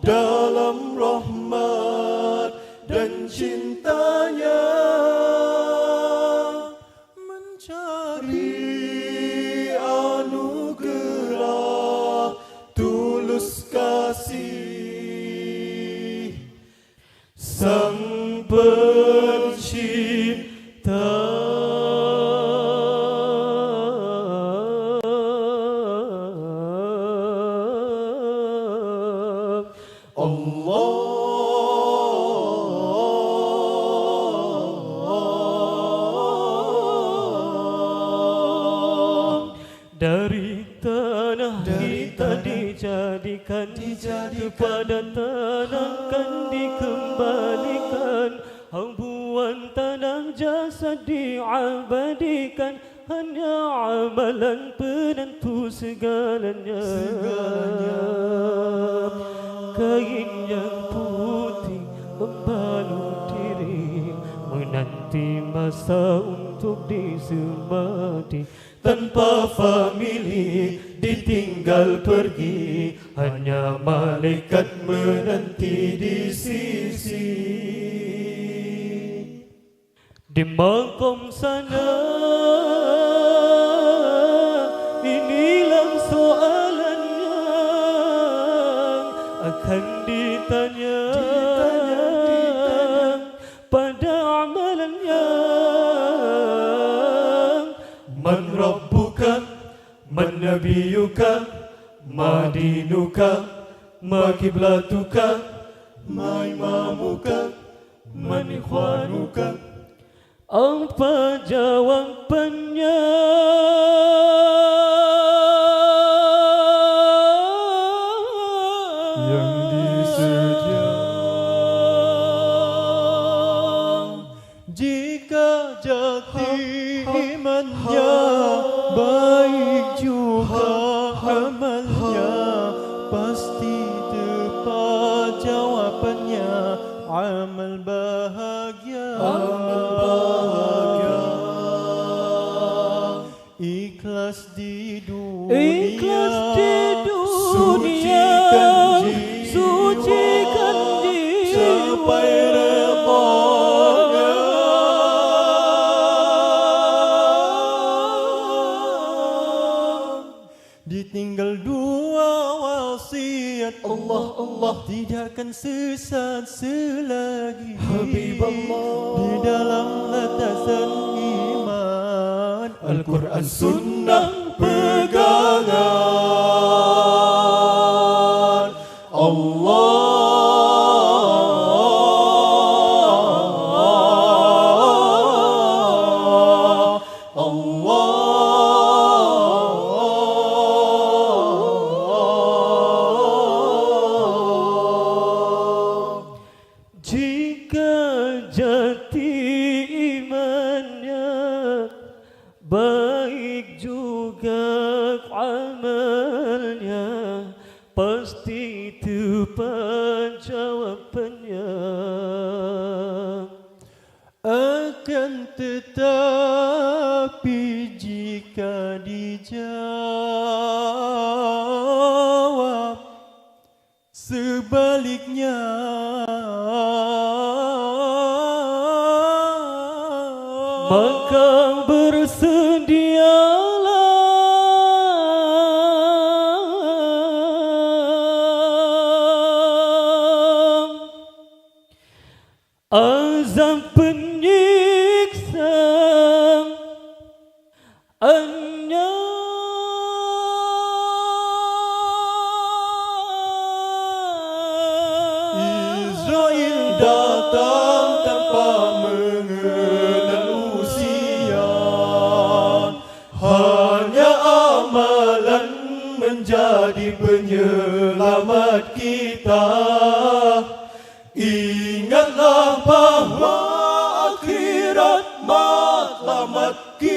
dalam rahmat dan cintanya, mencari anugerah tulus kasih Sang Pencipta. Dari tanah kita dijadikan, kepada tanah kan dikembalikan. Hambuan tanah jasad diabadikan, hanya amalan penentu segalanya. Kain yang putih membalut diri, menanti masa untuk disemati. Tanpa famili ditinggal pergi, hanya malaikat menanti di sisi. Di makom sana, inilah soalannya akan ditanya pada amalannya. Man rabbuka, man nabiyuka, ma dinuka, ma kiblatuka, ma imamuka, man ikhwanuka. Apa jawabannya? Yang disedia. Jika jati imannya baik juga amalnya, pasti tepat jawabannya. Amal bahagia, ikhlas di dunia, sucikan jiwa, sampai redha. Ditinggal dua wasiat Allah, tidak akan sesat selagi. Habibullah, di dalam landasan iman, Al-Quran sunnah pegangan Allah. Jika jati imannya baik juga amalnya, pasti tepat jawabannya. Akan tetapi jika dijawab sebaliknya, maka bersedialah azab penyiksa Israel datang tanpa mengenal usia, hanya amalan menjadi penyelamat kita. Ingatlah bahawa akhirat matlamat kita.